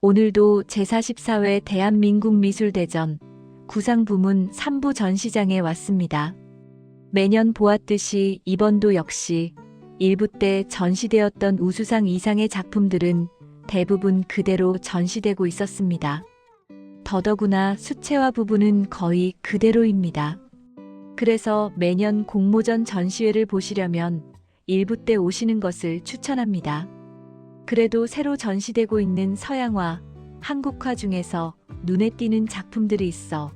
오늘도 제44회 대한민국미술대전 구상부문 3부 전시장에 왔습니다. 매년 보았듯이 이번도 역시 1부 때 전시되었던 우수상 이상의 작품들은 대부분 그대로 전시되고 있었습니다. 더더구나 수채화 부분은 거의 그대로입니다. 그래서 매년 공모전 전시회를 보시려면 1부 때 오시는 것을 추천합니다. 그래도 새로 전시되고 있는 서양화, 한국화 중에서 눈에 띄는 작품들이 있어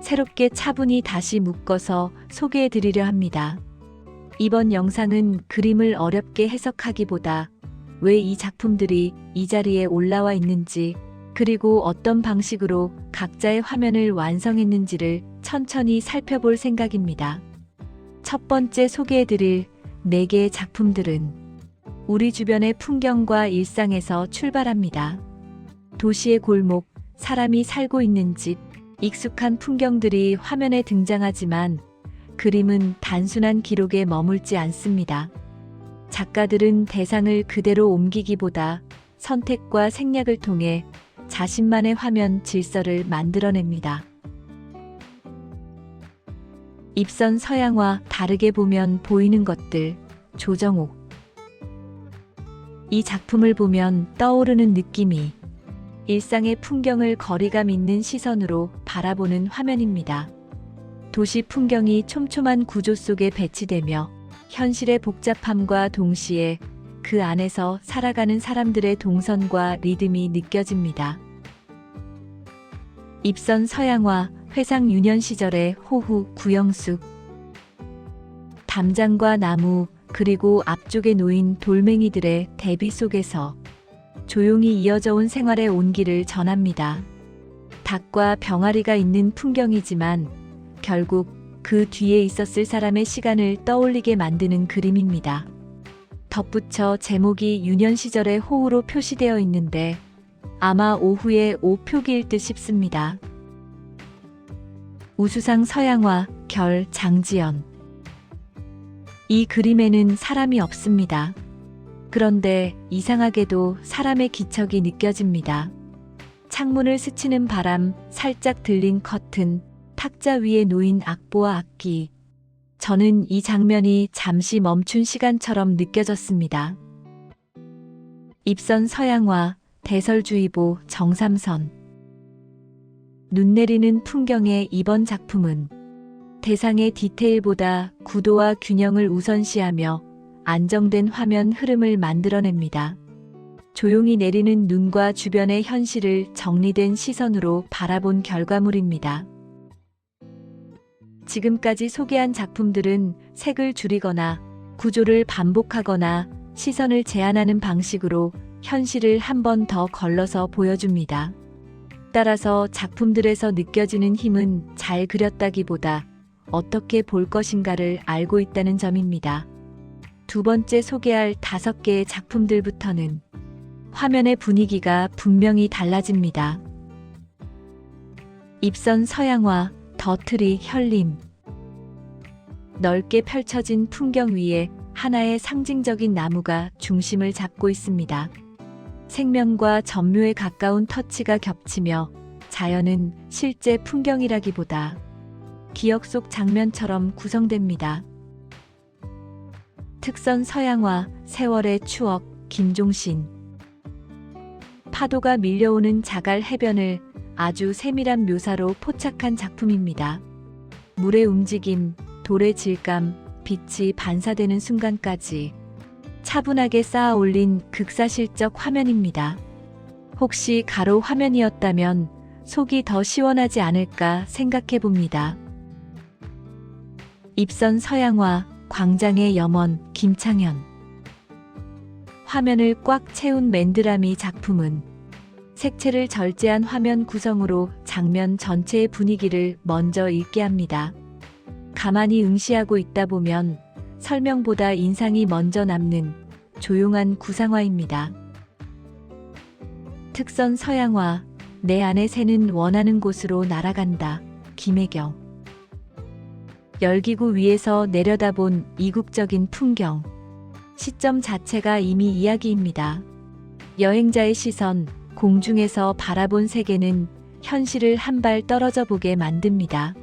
새롭게 차분히 다시 묶어서 소개해 드리려 합니다. 이번 영상은 그림을 어렵게 해석하기보다 왜 이 작품들이 이 자리에 올라와 있는지, 그리고 어떤 방식으로 각자의 화면을 완성했는지를 천천히 살펴볼 생각입니다. 첫 번째 소개해 드릴 4개의 작품들은 우리 주변의 풍경과 일상에서 출발합니다. 도시의 골목, 사람이 살고 있는 집, 익숙한 풍경들이 화면에 등장하지만 그림은 단순한 기록에 머물지 않습니다. 작가들은 대상을 그대로 옮기기보다 선택과 생략을 통해 자신만의 화면 질서를 만들어냅니다. 입선 서양화, 다르게 보면 보이는 것들, 조정옥. 이 작품을 보면 떠오르는 느낌이 일상의 풍경을 거리감 있는 시선으로 바라보는 화면입니다. 도시 풍경이 촘촘한 구조 속에 배치되며 현실의 복잡함과 동시에 그 안에서 살아가는 사람들의 동선과 리듬이 느껴집니다. 입선 서양화, 회상 유년 시절의 호후, 구영숙. 담장과 나무, 그리고 앞쪽에 놓인 돌멩이들의 대비 속에서 조용히 이어져 온 생활의 온기를 전합니다. 닭과 병아리가 있는 풍경이지만 결국 그 뒤에 있었을 사람의 시간을 떠올리게 만드는 그림입니다. 덧붙여 제목이 유년 시절의 호우로 표시되어 있는데 아마 오후의 오표기일 듯 싶습니다. 우수상 서양화, 결, 장지연. 이 그림에는 사람이 없습니다. 그런데 이상하게도 사람의 기척이 느껴집니다. 창문을 스치는 바람, 살짝 들린 커튼, 탁자 위에 놓인 악보와 악기. 저는 이 장면이 잠시 멈춘 시간처럼 느껴졌습니다. 입선 서양화, 대설주의보, 정삼선. 눈 내리는 풍경의 이번 작품은 대상의 디테일보다 구도와 균형을 우선시하며 안정된 화면 흐름을 만들어냅니다. 조용히 내리는 눈과 주변의 현실을 정리된 시선으로 바라본 결과물입니다. 지금까지 소개한 작품들은 색을 줄이거나 구조를 반복하거나 시선을 제한하는 방식으로 현실을 한 번 더 걸러서 보여줍니다. 따라서 작품들에서 느껴지는 힘은 잘 그렸다기보다 어떻게 볼 것인가를 알고 있다는 점입니다. 두 번째 소개할 5개의 작품들부터는 화면의 분위기가 분명히 달라집니다. 입선 서양화, 더트리, 혈림. 넓게 펼쳐진 풍경 위에 하나의 상징적인 나무가 중심을 잡고 있습니다. 생명과 전묘에 가까운 터치가 겹치며 자연은 실제 풍경이라기보다 기억 속 장면처럼 구성됩니다. 특선 서양화, 세월의 추억, 김종신. 파도가 밀려오는 자갈 해변을 아주 세밀한 묘사로 포착한 작품입니다. 물의 움직임, 돌의 질감, 빛이 반사되는 순간까지 차분하게 쌓아 올린 극사실적 화면입니다. 혹시 가로 화면이었다면 속이 더 시원하지 않을까 생각해 봅니다. 입선 서양화, 광장의 염원, 김창현. 화면을 꽉 채운 맨드라미 작품은 색채를 절제한 화면 구성으로 장면 전체의 분위기를 먼저 읽게 합니다. 가만히 응시하고 있다 보면 설명보다 인상이 먼저 남는 조용한 구상화입니다. 특선 서양화, 내 안의 새는 원하는 곳으로 날아간다, 김혜경. 열기구 위에서 내려다본 이국적인 풍경. 시점 자체가 이미 이야기입니다. 여행자의 시선, 공중에서 바라본 세계는 현실을 한 발 떨어져 보게 만듭니다.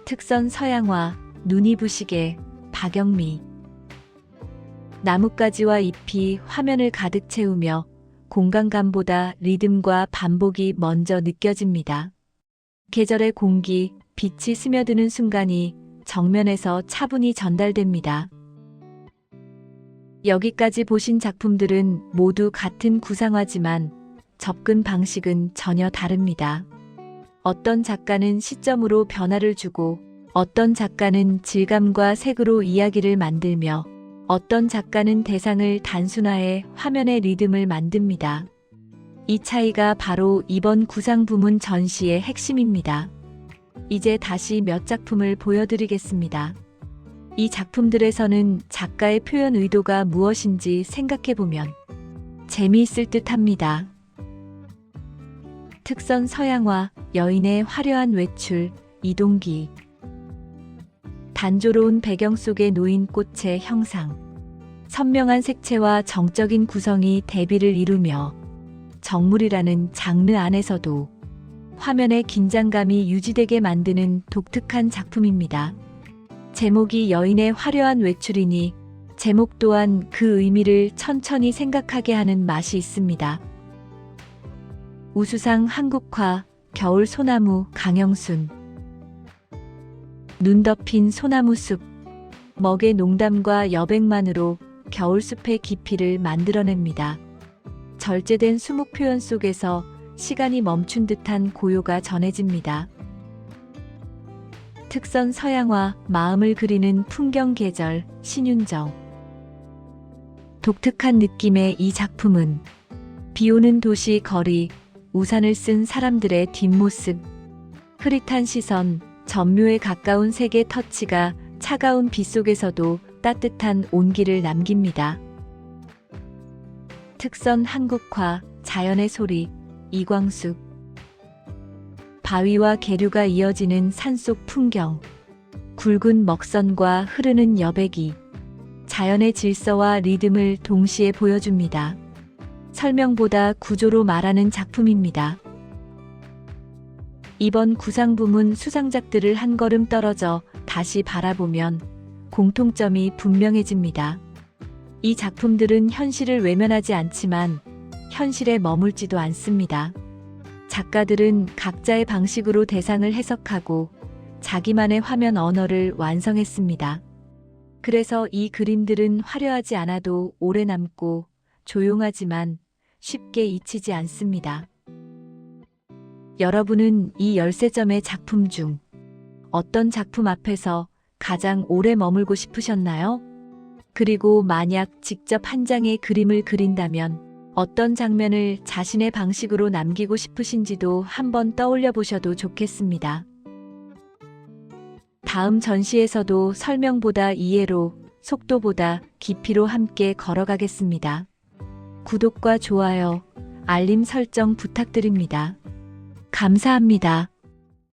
특선 서양화, 눈이 부시게, 박영미. 나뭇가지와 잎이 화면을 가득 채우며 공간감보다 리듬과 반복이 먼저 느껴집니다. 계절의 공기, 빛이 스며드는 순간이 정면에서 차분히 전달됩니다. 여기까지 보신 작품들은 모두 같은 구상화지만 접근 방식은 전혀 다릅니다. 어떤 작가는 시점으로 변화를 주고 어떤 작가는 질감과 색으로 이야기를 만들며 어떤 작가는 대상을 단순화해 화면의 리듬을 만듭니다. 이 차이가 바로 이번 구상 부문 전시의 핵심입니다. 이제 다시 몇 작품을 보여드리겠습니다. 이 작품들에서는 작가의 표현 의도가 무엇인지 생각해보면 재미있을 듯합니다. 특선 서양화, 여인의 화려한 외출, 이동기. 단조로운 배경 속에 놓인 꽃의 형상. 선명한 색채와 정적인 구성이 대비를 이루며 정물이라는 장르 안에서도 화면의 긴장감이 유지되게 만드는 독특한 작품입니다. 제목이 여인의 화려한 외출이니 제목 또한 그 의미를 천천히 생각하게 하는 맛이 있습니다. 우수상 한국화, 겨울 소나무, 강영순. 눈 덮인 소나무 숲, 먹의 농담과 여백만으로 겨울숲의 깊이를 만들어냅니다. 절제된 수묵 표현 속에서 시간이 멈춘 듯한 고요가 전해집니다. 특선 서양화, 마음을 그리는 풍경 계절, 신윤정. 독특한 느낌의 이 작품은 비오는 도시 거리, 우산을 쓴 사람들의 뒷모습, 흐릿한 시선, 전묘에 가까운 색의 터치가 차가운 빛 속에서도 따뜻한 온기를 남깁니다. 특선 한국화, 자연의 소리, 이광숙. 바위와 계류가 이어지는 산속 풍경, 굵은 먹선과 흐르는 여백이 자연의 질서와 리듬을 동시에 보여줍니다. 설명보다 구조로 말하는 작품입니다. 이번 구상 부문 수상작들을 한 걸음 떨어져 다시 바라보면 공통점이 분명해집니다. 이 작품들은 현실을 외면하지 않지만 현실에 머물지도 않습니다. 작가들은 각자의 방식으로 대상을 해석하고 자기만의 화면 언어를 완성했습니다. 그래서 이 그림들은 화려하지 않아도 오래 남고 조용하지만 쉽게 잊히지 않습니다. 여러분은 이 13점의 작품 중 어떤 작품 앞에서 가장 오래 머물고 싶으셨나요? 그리고 만약 직접 한 장의 그림을 그린다면 어떤 장면을 자신의 방식으로 남기고 싶으신지도 한번 떠올려 보셔도 좋겠습니다. 다음 전시에서도 설명보다 이해로, 속도보다 깊이로 함께 걸어가겠습니다. 구독과 좋아요, 알림 설정 부탁드립니다. 감사합니다.